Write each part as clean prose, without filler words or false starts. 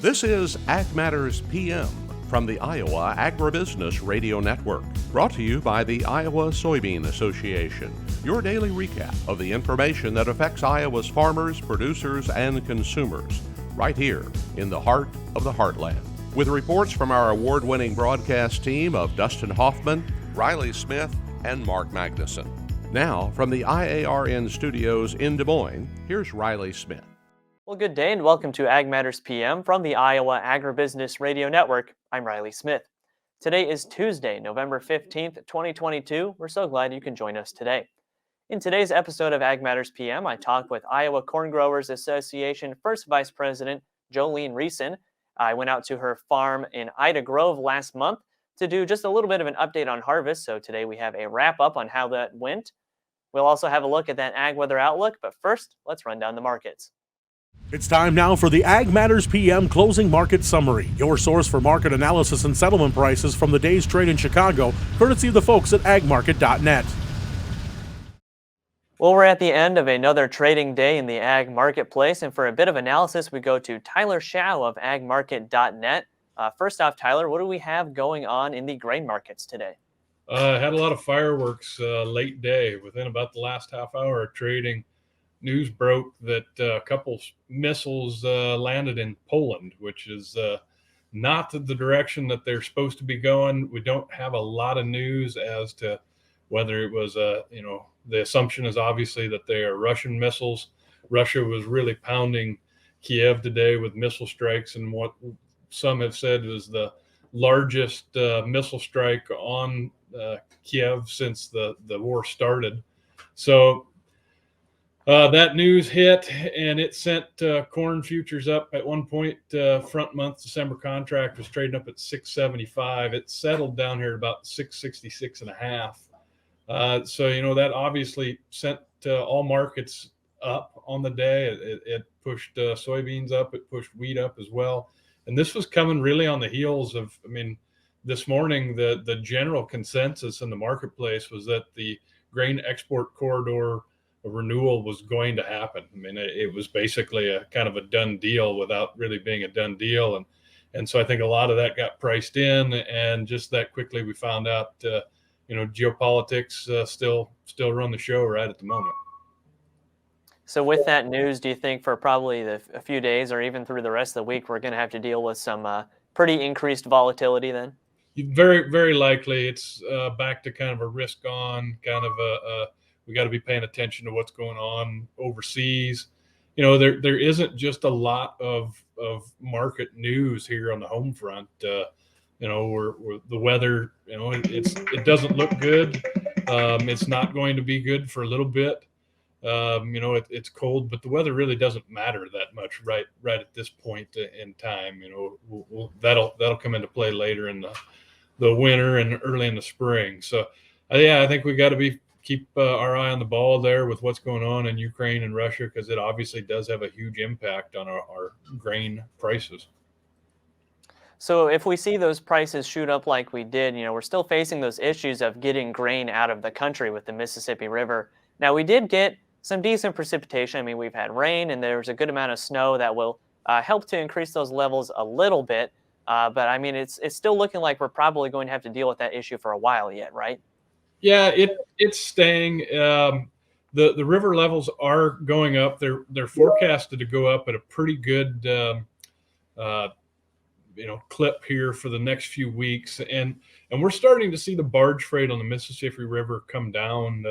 This is Ag Matters PM from the Iowa Agribusiness Radio Network, brought to you by the Iowa Soybean Association, your daily recap of the information that affects Iowa's farmers, producers, and consumers, right here in the heart of the heartland. With reports from our award-winning broadcast team of Dustin Hoffman, Riley Smith, and Mark Magnuson. Now, from the IARN studios in Des Moines, here's Riley Smith. Well, good day and welcome to Ag Matters PM from the Iowa Agribusiness Radio Network. I'm Riley Smith. Today is Tuesday, November 15th, 2022. We're so glad you can join us today. In today's episode of Ag Matters PM, I talked with Iowa Corn Growers Association First Vice President Jolene Riessen. I went out to her farm in Ida Grove last month to do just a little bit of an update on harvest. So today we have a wrap up on how that went. We'll also have a look at that ag weather outlook, but first, let's run down the markets. It's time now for the Ag Matters PM Closing Market Summary, your source for market analysis and settlement prices from the day's trade in Chicago, courtesy of the folks at agmarket.net. Well, we're at the end of another trading day in the ag marketplace, and for a bit of analysis, we go to Tyler Schau of agmarket.net. First off, Tyler, what do we have going on in the grain markets today? Had a lot of fireworks late day. Within about the last half hour of trading, news broke that a couple missiles landed in Poland, which is not the direction that they're supposed to be going. We don't have a lot of news as to whether it was, the assumption is obviously that they are Russian missiles. Russia was really pounding Kiev today with missile strikes, and what some have said was the largest missile strike on Kiev since the war started. So that news hit, and it sent corn futures up. At one point, front month December contract was trading up at 675. It settled down here at about 666 and a half. So, that obviously sent all markets up on the day. It pushed soybeans up. It pushed wheat up as well. And this was coming really on the heels of, this morning, the general consensus in the marketplace was that the grain export corridor renewal was going to happen. It was basically a kind of a done deal without really being a done deal. And so I think a lot of that got priced in, and just that quickly we found out, geopolitics still run the show right at the moment. So with that news, do you think for probably a few days or even through the rest of the week, we're going to have to deal with some pretty increased volatility then? Very, very likely. It's back to kind of a risk on, kind of we got to be paying attention to what's going on overseas. There isn't just a lot of market news here on the home front. We're the weather, it doesn't look good. It's not going to be good for a little bit. It's cold, but the weather really doesn't matter that much right at this point in time. That'll come into play later in the winter and early in the spring. So, I think we got to keep our eye on the ball there with what's going on in Ukraine and Russia, because it obviously does have a huge impact on our grain prices. So if we see those prices shoot up like we did, we're still facing those issues of getting grain out of the country with the Mississippi River. Now, we did get some decent precipitation. We've had rain, and there's a good amount of snow that will help to increase those levels a little bit. But it's still looking like we're probably going to have to deal with that issue for a while yet, right? Yeah, it's staying. The river levels are going up. They're forecasted to go up at a pretty good clip here for the next few weeks, and we're starting to see the barge freight on the Mississippi River come down,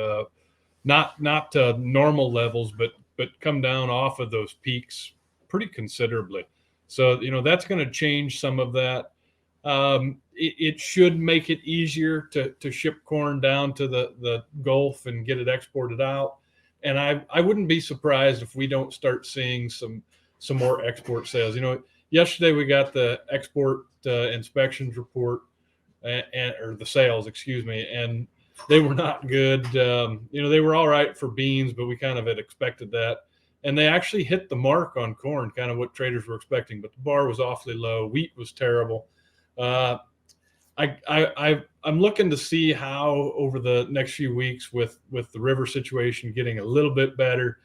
not to normal levels, but come down off of those peaks pretty considerably. So that's going to change some of that. It should make it easier to ship corn down to the Gulf and get it exported out. And I wouldn't be surprised if we don't start seeing some more export sales. Yesterday we got the export inspections report or the sales, and they were not good. They were all right for beans, but we kind of had expected that. And they actually hit the mark on corn, kind of what traders were expecting, but the bar was awfully low. Wheat was terrible. I'm looking to see how over the next few weeks with the river situation getting a little bit better,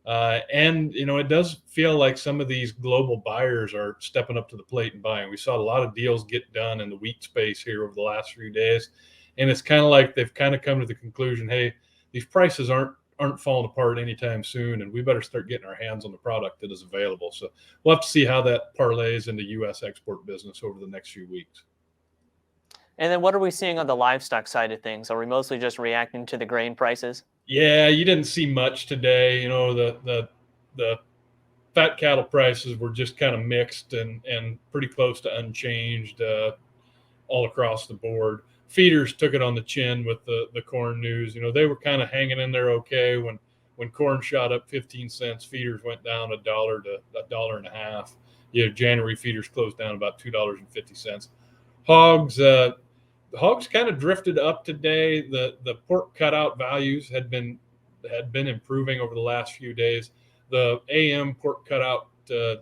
And, it does feel like some of these global buyers are stepping up to the plate and buying. We saw a lot of deals get done in the wheat space here over the last few days. And it's kind of like they've kind of come to the conclusion, hey, these prices aren't falling apart anytime soon, and we better start getting our hands on the product that is available. So we'll have to see how that parlays into U.S. export business over the next few weeks. And then what are we seeing on the livestock side of things? Are we mostly just reacting to the grain prices? Yeah, you didn't see much today. The fat cattle prices were just kind of mixed and pretty close to unchanged all across the board. Feeders took it on the chin with the corn news. They were kind of hanging in there okay when corn shot up 15 cents. Feeders went down $1 to $1.50. January feeders closed down about $2.50. Hogs kind of drifted up today. The pork cutout values had been improving over the last few days. The AM pork cutout, the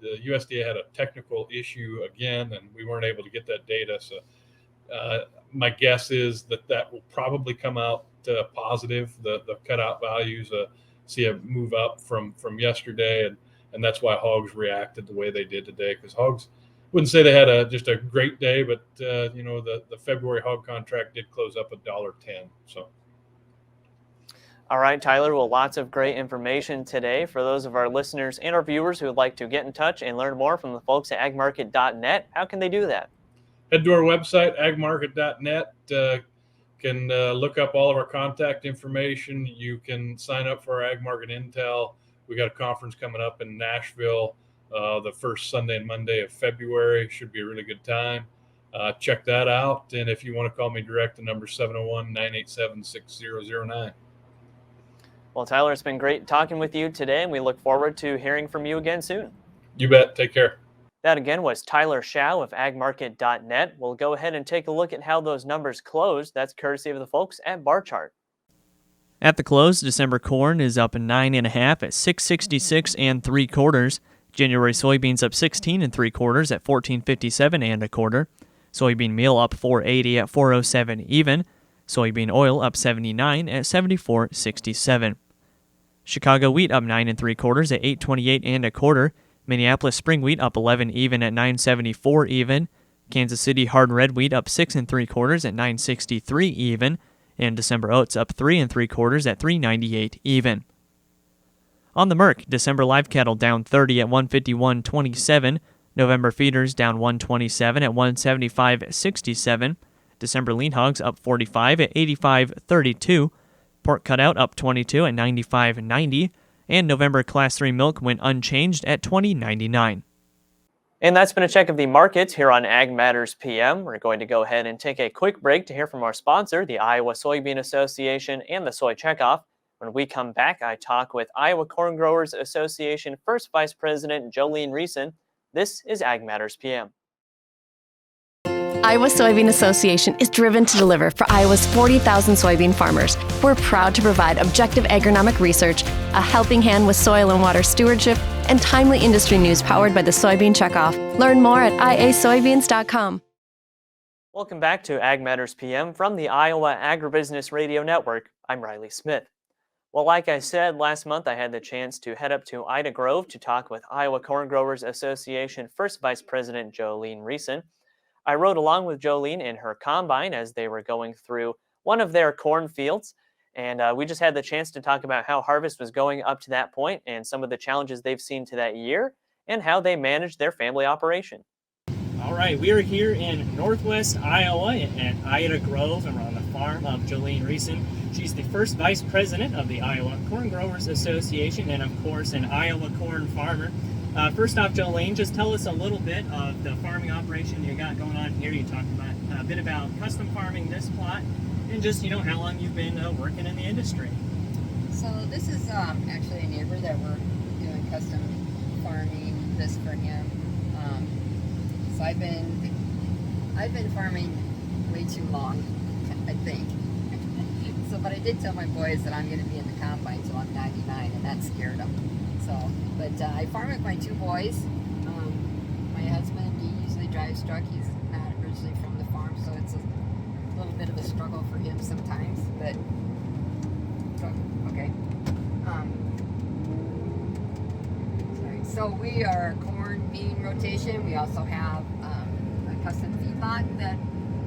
USDA had a technical issue again, and we weren't able to get that data. So my guess is that will probably come out positive. The cutout values see a move up from yesterday, and that's why hogs reacted the way they did today, because hogs, wouldn't say they had just a great day, but the February hog contract did close up $1.10. So. All right, Tyler. Well, lots of great information today. For those of our listeners and our viewers who would like to get in touch and learn more from the folks at agmarket.net, how can they do that? Head to our website, agmarket.net. Can look up all of our contact information. You can sign up for our Ag Market Intel. We got a conference coming up in Nashville the first Sunday and Monday of February. Should be a really good time. Check that out. And if you want to call me direct, the number 701-987-6009. Well, Tyler, it's been great talking with you today, and we look forward to hearing from you again soon. You bet. Take care. That again was Tyler Schau of agmarket.net. We'll go ahead and take a look at how those numbers closed. That's courtesy of the folks at Bar Chart. At the close, December corn is up 9.5 at 666 3/4. January soybeans up 16 3/4 at 1457 1/4. Soybean meal up 480 at 407 even. Soybean oil up 79 at 74.67. Chicago wheat up 9 3/4 at 828 1/4. Minneapolis spring wheat up 11 even at 974 even. Kansas City hard red wheat up 6 3/4 at 963 even. And December oats up 3 3/4 at 398 even. On the Merc, December live cattle down 30 at 151.27. November feeders down 127 at 175.67. December lean hogs up 45 at 85.32. Pork cutout up 22 at 95.90. And November Class 3 milk went unchanged at $20.99. And that's been a check of the markets here on Ag Matters PM. We're going to go ahead and take a quick break to hear from our sponsor, the Iowa Soybean Association and the Soy Checkoff. When we come back, I talk with Iowa Corn Growers Association First Vice President Jolene Riessen. This is Ag Matters PM. Iowa Soybean Association is driven to deliver for Iowa's 40,000 soybean farmers. We're proud to provide objective agronomic research, a helping hand with soil and water stewardship, and timely industry news powered by the Soybean Checkoff. Learn more at iasoybeans.com. Welcome back to Ag Matters PM from the Iowa Agribusiness Radio Network. I'm Riley Smith. Well, like I said, last month I had the chance to head up to Ida Grove to talk with Iowa Corn Growers Association First Vice President Jolene Riessen. I rode along with Jolene in her combine as they were going through one of their corn fields, and we just had the chance to talk about how harvest was going up to that point and some of the challenges they've seen to that year and how they managed their family operation. All right, we are here in northwest Iowa at Ida Grove, and we're on the farm of Jolene Riessen. She's the first vice president of the Iowa Corn Growers Association and, of course, an Iowa corn farmer. First off, Jolene, just tell us a little bit of the farming operation you got going on here. You talked about a bit about custom farming this plot and just, how long you've been working in the industry. So this is actually a neighbor that we're doing custom farming this for him. So I've been farming way too long, I think. So, but I did tell my boys that I'm going to be in the combine until I'm 99, and that scared them. So, but I farm with my two boys. My husband, he usually drives truck. He's not originally from the farm, so it's a little bit of a struggle for him sometimes. But okay. So we are a corn bean rotation. We also have a custom feedlot that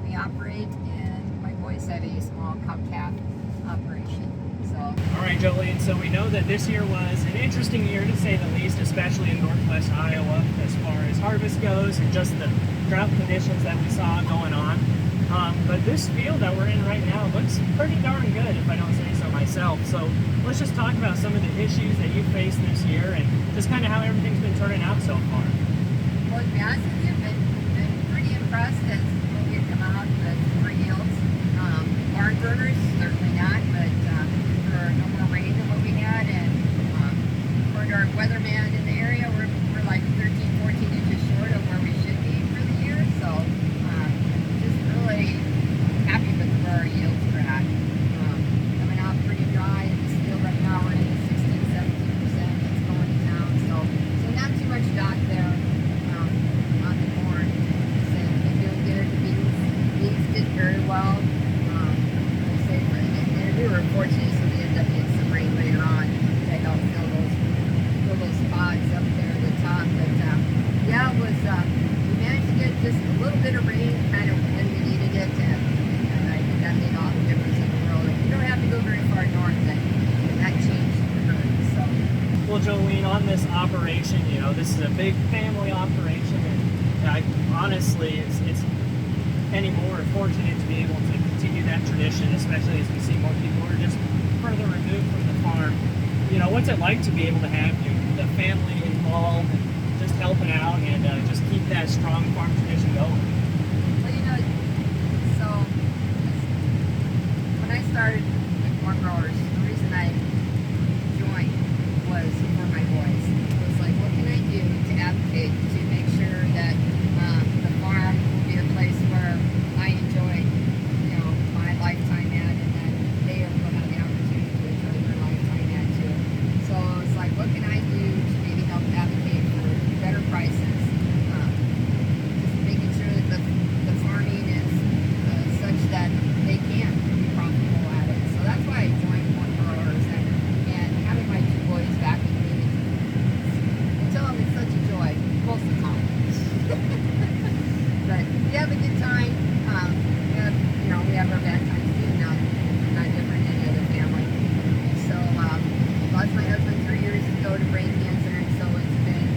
we operate, and my boys have a small cow-calf operation. So. All right, Jolene, so we know that this year was an interesting year to say the least, especially in northwest Iowa as far as harvest goes and just the drought conditions that we saw going on. But this field that we're in right now looks pretty darn good, if I don't say so myself. So let's just talk about some of the issues that you faced this year and just kind of how everything's been turning out so far. Well, to be honest with you, I've been pretty impressed as we have come out with yields. Barn burners, certainly not, but for no more rain than what we had, and according to our weatherman in the area, we're like 13, 14 inches short of where we should be for the year. So just really happy with where our yields are at. Coming out pretty dry in this field right now. We're in 16, 17%. That's going to town. So not too much dot there on the corn. So we're doing good. The beans did very well. We were fortunate, so we ended up getting some rain later on to help fill those spots up there at the top. But yeah, it was. We managed to get just a little bit of rain, kind of when we needed it, and I think that made all the difference in the world. You don't have to go very far north, and that changed the herd. So. Well, Jolene, on this operation, you know, this is a big family operation, and honestly, it's any more fortunate to be able to continue that tradition, especially as we see more people who are just further removed from the farm. You know, what's it like to be able to have the family involved and just helping out and just keep that strong farm tradition going? Well, you know, so when I started with Corn Growers, the reason I joined was for my boys. It was like, what can I do to advocate to make sure that the farm will be a place where I enjoy, you know, my lifetime at, and that they will have the opportunity to enjoy their lifetime at too. So it's like, what can I do to maybe help advocate for better prices? Just making sure that the farming is such that they can be profitable at it. So that's why I joined Corn Growers, and having my two boys back with me, I tell them it's such a joy most of the time. But we have a good time. We have our bad times too, not different than any other family. So lost my husband 3 years ago to brain cancer, and so it's been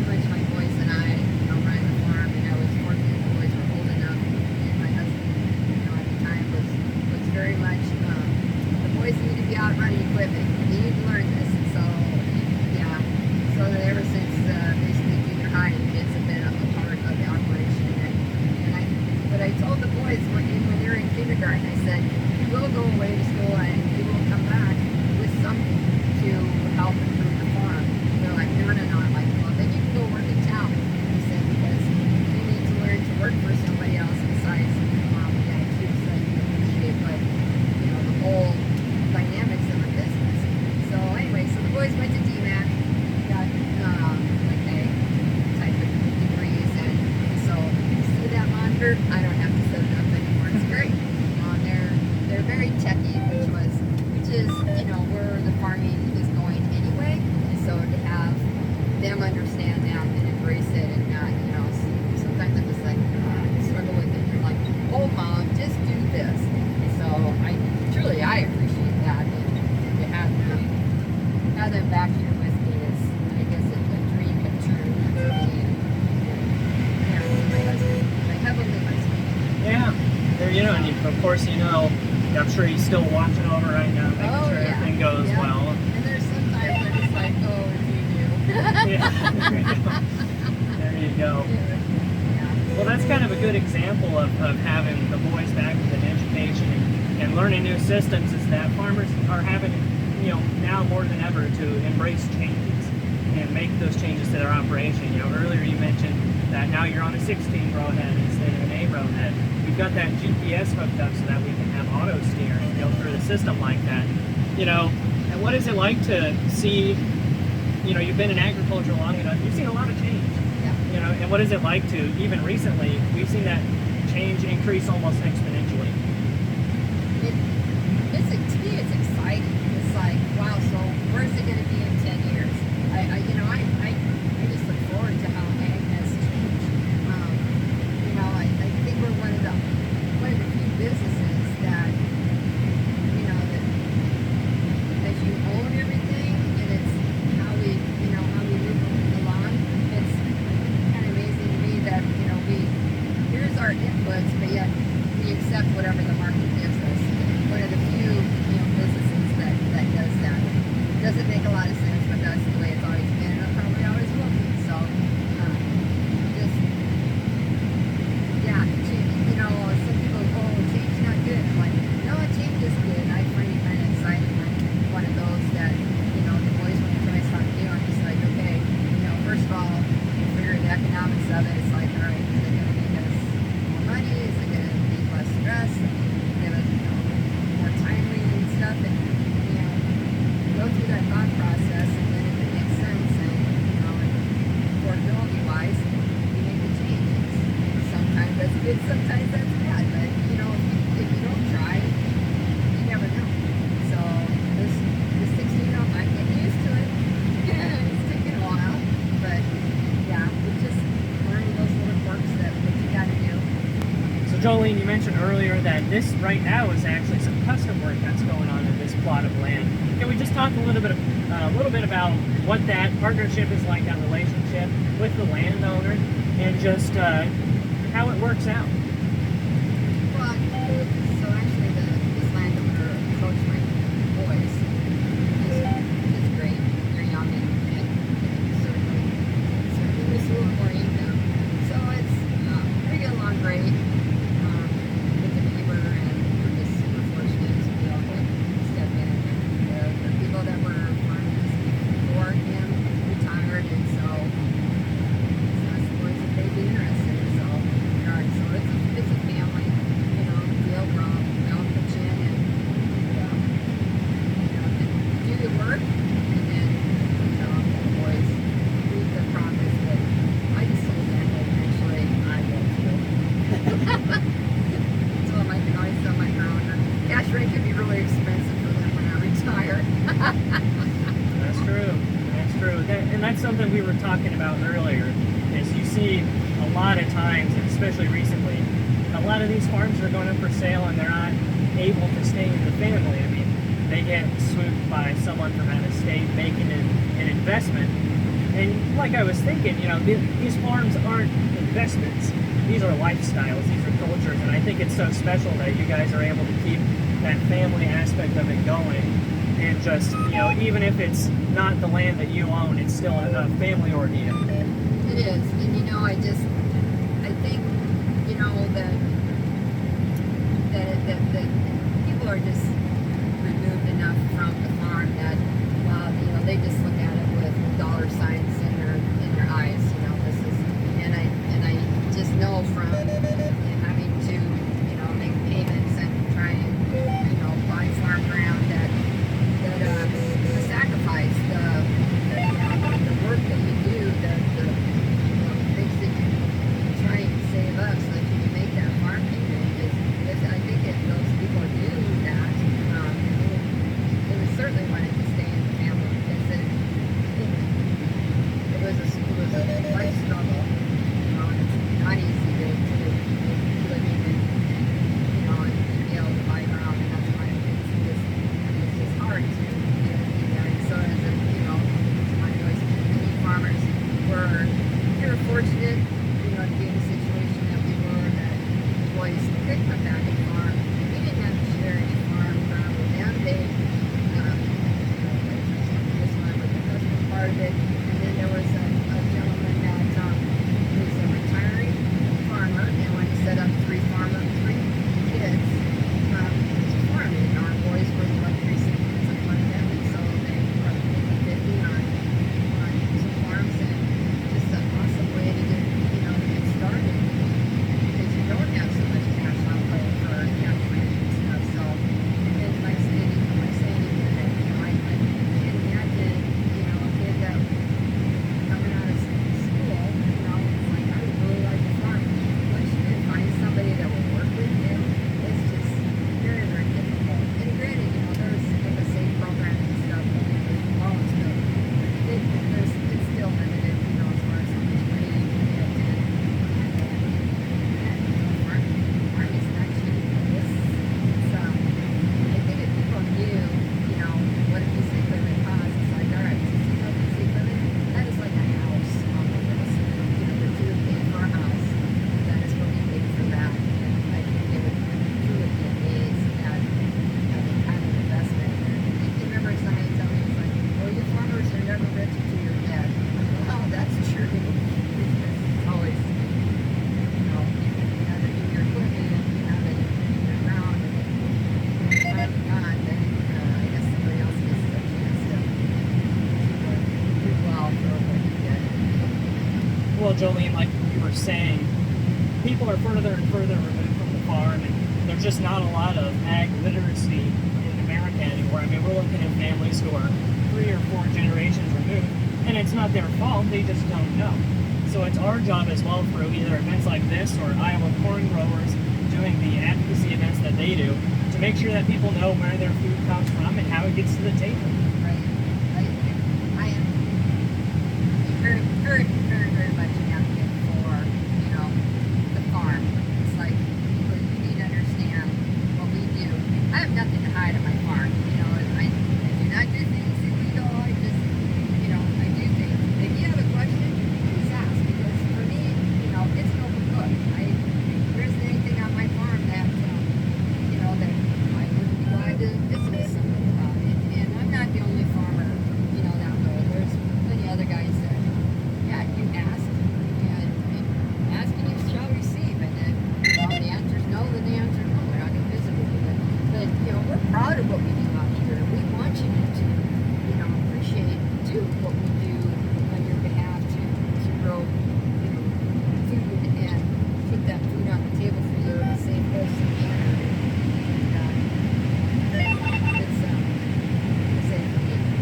pretty much my boys and I, running the farm. And I was fortunate the boys were old enough, and my husband, at the time was very much the boys need to be out running equipment. They need to learn this, and so yeah. So that ever since basically junior high, it's been a part of the operation. But I told the boys when they were in kindergarten, I said, you will go away to school and you will come back with something to help improve the farm. They're like, no. I'm like, well, then you can go work in town. I said, because you need to learn to work for somebody else besides mom and dad too, so that you appreciate the whole dynamics of a business. So anyway, so the boys went to DMAC, got type of degrees, and so see that monitor, I don't have to set it up anymore. It's great. They're very techy, which is where the farming is going anyway. And so to have them understand that and embrace it, and not sometimes I'm just like struggle with it. You're like, oh mom, just do this. And so I appreciate that, and to have them back here with me is, I guess, a dream come true for me. And my husband, my heavenly husband. Yeah. And of course, I'm sure he's still watching over right now, making sure everything goes well. And there's sometimes where it's like, oh, it's you. Yeah, there you go. Yeah. Well, that's kind of a good example of having the boys back with an education and learning new systems, is that farmers are having, now more than ever to embrace changes and make those changes to their operation. Earlier you mentioned that now you're on a 16 row head instead of an 8 row head. We've got that GPS hooked up so that we can have auto steer and go through the system like that. And what is it like to see, you've been in agriculture long enough, you've seen a lot of change. Yeah. And what is it like to, even recently, we've seen that change increase almost exponentially. To me, it's exciting. It's like, wow, so where's it going to be in 10 years? I just look forward to how ag has changed. I think we're one of the few businesses that, that as you own everything and it's how we move along. It's kind of amazing to me that, here's our inputs, but yet we accept whatever the market gives us. One of the few, businesses that does that. Doesn't make a lot of sense, but that's the way it's always been, and it probably always will be. So, some people go, "Oh, change is not good." I'm like, no, change is good. I find it kind of exciting. I'm one of those that, the boys when they try something new, I'm just like, okay, first of all, you figure the economics of it. It's like, all right, is it going to make us more money? Is it going to be less stress? Give us, more timely and stuff, and go through that thought process, and then if it makes sense and affordability wise, you make the changes. Sometimes that's good, sometimes that's bad, but if you don't try, you never know. So this 16-year-old might get used to it. It's taken a while, but yeah, we're just learning those little quirks that you gotta do. So Jolene, you mentioned earlier that this right now is actually some custom work that's going on in this plot of land. Can we just talk a little bit about what that partnership is like, that relationship with the landowner, and just how it works out? Well, so actually this landowner approached my boys. It's great. They're young and certainly was a little more income. So we get along great with the neighbor, and we're just super fortunate to be able to step in. The people that were farmers before him retired, and so it's the boys that they'd be interested in. So it's a family, deal. We're all pitch in and do the work, and then the boys reap the profits. But I just told them that eventually I will too. So I can always sell my ground. Cash rate can be really expensive for them when I retire. That's true. That's true. And that's something we were talking about earlier. Is you see a lot of times, and especially recently, a lot of these farms are going up for sale and they're not able to stay in the family. I mean, they get swooped by someone from out of state making an investment. And like I was thinking, these farms aren't investments. These are lifestyles. These are cultures. And I think it's so special that you guys are able to keep that family aspect of it going. And just, even if it's not the land that you own, it's still a family ordeal. It is. And I think, that people are just removed enough from the farm that, they just look at it with dollar signs in their eyes. This is, and I just know from having to, make payments and try and, buy farm ground that the sacrifice, the work that you do, the things that you try and save up so that you can make that farm payment. I think if those people do that, they would certainly want it to stay in the family, because it was a life struggle. It's not easy to live in and be able to buy ground, and that's why it's just hard to do that. And so as my boys, many farmers we were fortunate, to be in a situation that we were, that the boys could come back and farm. We didn't have to share any farm ground with them. They, this one was the custom part of it. And then there was a gentleman that was a retiring farmer, and when he set up three kids, to farm. And our boys were the electricians and one of them, and so they were 50 on some farms, and just an awesome way to get started, because you don't have so much cash outlay for well, Jolene, like you were saying, people are further and further removed from the farm, and there's just not a lot of ag literacy in America anymore. I mean, we're looking at families who are 3 or 4 generations removed, and it's not their fault, they just don't know. So it's our job as well, through either events like this or Iowa corn growers doing the advocacy events that they do, to make sure that people know where their food comes from and how it gets to the table. Right. I am very, very, very, very much an advocate for, the farm. It's like, people, you need to understand what we do. I have nothing to hide on my farm. I do not do things illegal. I just, I do things. If you have a question, please ask. Because for me, it's an open book. There isn't anything on my farm that, that I wouldn't be glad to visit with someone about. And I'm not the only farmer, that way. There's plenty of other guys that, you ask, and ask and you shall receive. And then, the answer's no, then the answer's no. We're not going to visit with you. But we're proud of what we do out here. We want you to, appreciate and do what we do on your behalf to grow, food and put that food on the table for you in a safe, wholesome manner.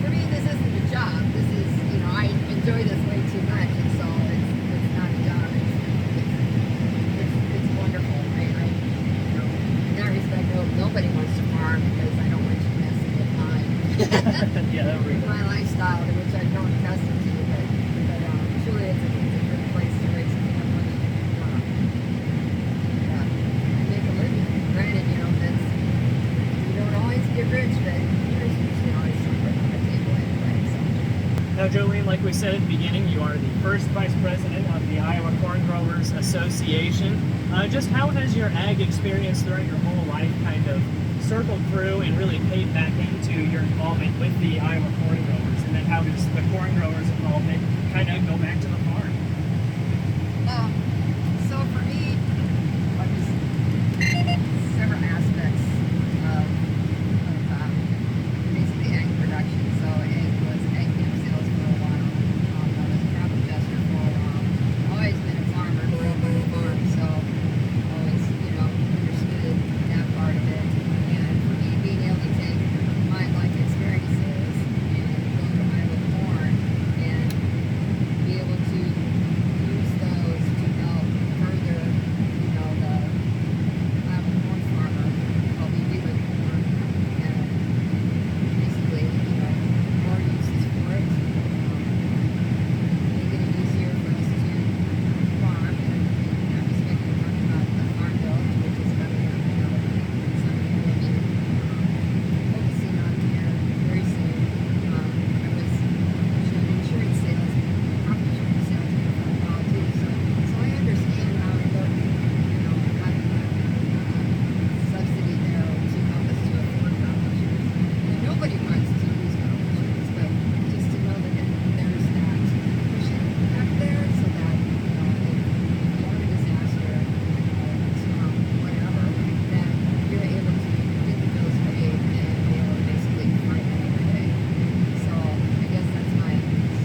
For me, this isn't a job. This is, I enjoy this way too much, and so it's not a job. It's wonderful. In that respect, nobody wants to farm because I don't want you messing with mine. My lifestyle, which I've grown accustomed to, but truly it's a good place to raise a family and make a living. Granted, that's, you don't always get rich, but there's usually always something on the table anyway. So. Now, Jolene, like we said at the beginning, you are the first vice president of the Iowa Corn Growers Association. Just how has your ag experience throughout your whole life kind of circled through and really paid back into your involvement with the Iowa corn growers? And then how does the corn growers' involvement kind of go back to the farm? So for me, several aspects of basically egg production. So it was AMPM sales for a while. I was a crop adjuster for a while. Always been a farmer, grew up on a farm, so always, understood that part of it. And for me, being able to take my life experiences and go to Iowa corn and be able to use those to help further, the Iowa corn farmer, help me be with corn, and basically, more uses for it, make it easier for us to farm, and I was making talk about the farm bill, which is coming up, something we'll be focusing on here very soon. I was showing insurance sales, crop insurance sales here for a while too, so I understand how important, having a subsidy there to help us to afford crop insurance. And nobody wants to use crop insurance, but just to know that there's that cushion back there, so that, if you have a disaster, storm, whatever, then you're able to get the bills paid and be able to basically fight another day. So I guess that's my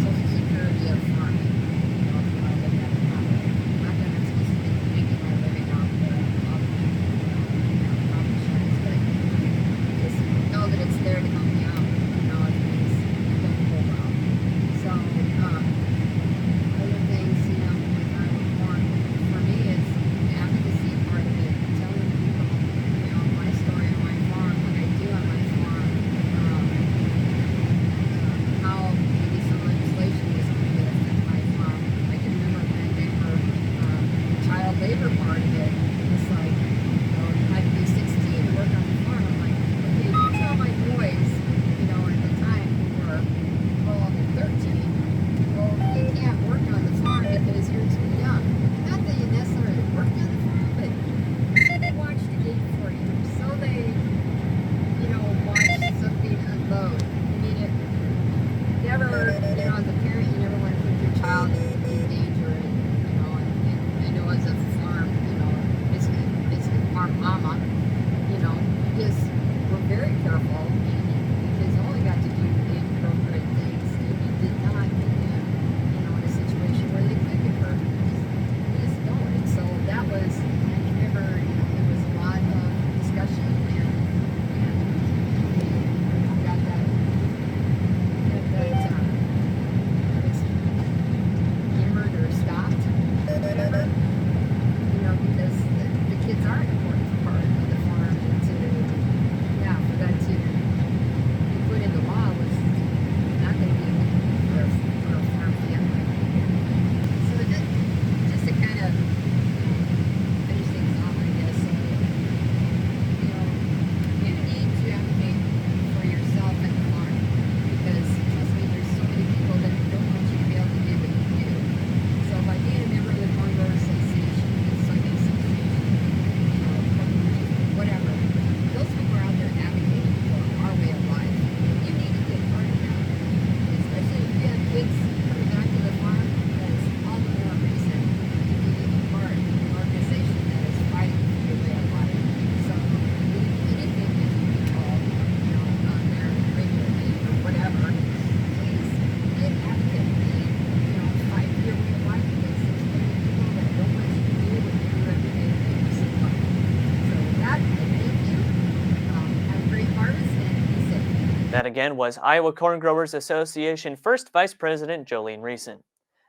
social security of farming, if you want to look at it that way. Not that I'm supposed to be making my living off crop insurance, but just know that it's there to help me out, if things don't go well. So, other things, with Iowa corn, for me, is the advocacy part of it, telling people, my story on my farm, what I do on my farm, how maybe some legislation is going to affect my farm. I can remember when they were, the child labor part of it, it's like, you had to be 16 to work on the farm. I'm like, okay, you tell my boys, at the time, who were 12 and 13, well, you can't work on the farm because you're too young. Not that you necessarily worked on the farm, but they watched the gate for you. So they, watched something unload. I mean, it never, as a parent, you never want to put your child in danger. And I know as a farm, That again was Iowa Corn Growers Association First Vice President Jolene Riessen.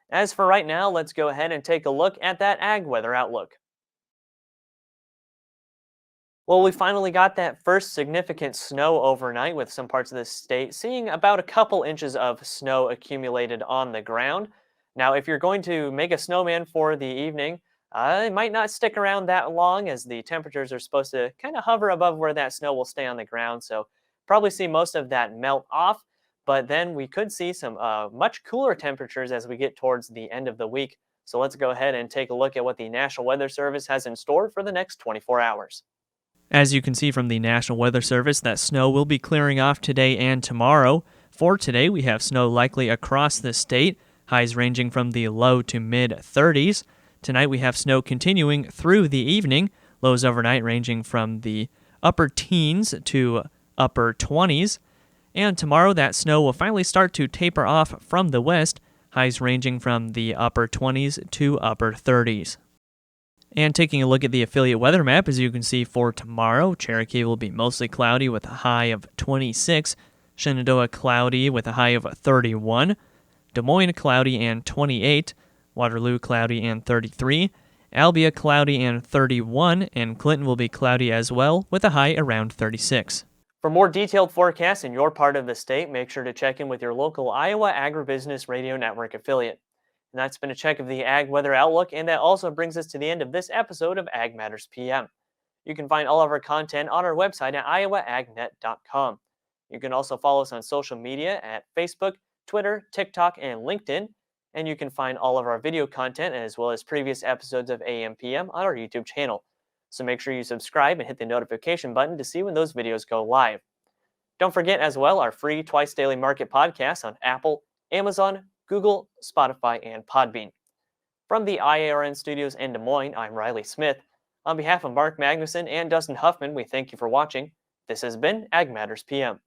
As for right now, let's go ahead and take a look at that ag weather outlook. Well, we finally got that first significant snow overnight with some parts of the state seeing about a couple inches of snow accumulated on the ground. Now, if you're going to make a snowman for the evening, it might not stick around that long as the temperatures are supposed to kind of hover above where that snow will stay on the ground. So probably see most of that melt off, but then we could see some much cooler temperatures as we get towards the end of the week. So let's go ahead and take a look at what the National Weather Service has in store for the next 24 hours. As you can see from the National Weather Service, that snow will be clearing off today and tomorrow. For today, we have snow likely across the state, highs ranging from the low to mid-30s. Tonight, we have snow continuing through the evening, lows overnight ranging from the upper teens to upper 20s. And tomorrow, that snow will finally start to taper off from the west, highs ranging from the upper 20s to upper 30s. And taking a look at the affiliate weather map, as you can see for tomorrow, Cherokee will be mostly cloudy with a high of 26, Shenandoah cloudy with a high of 31, Des Moines cloudy and 28, Waterloo cloudy and 33, Albia cloudy and 31, and Clinton will be cloudy as well with a high around 36. For more detailed forecasts in your part of the state, make sure to check in with your local Iowa Agribusiness Radio Network affiliate. And that's been a check of the Ag Weather Outlook, and that also brings us to the end of this episode of Ag Matters PM. You can find all of our content on our website at iowaagnet.com. You can also follow us on social media at Facebook, Twitter, TikTok, and LinkedIn. And you can find all of our video content as well as previous episodes of AMPM on our YouTube channel. So make sure you subscribe and hit the notification button to see when those videos go live. Don't forget as well our free Twice Daily Market podcast on Apple, Amazon, Google, Spotify, and Podbean. From the IARN studios in Des Moines, I'm Riley Smith. On behalf of Mark Magnuson and Dustin Huffman, we thank you for watching. This has been Ag Matters PM.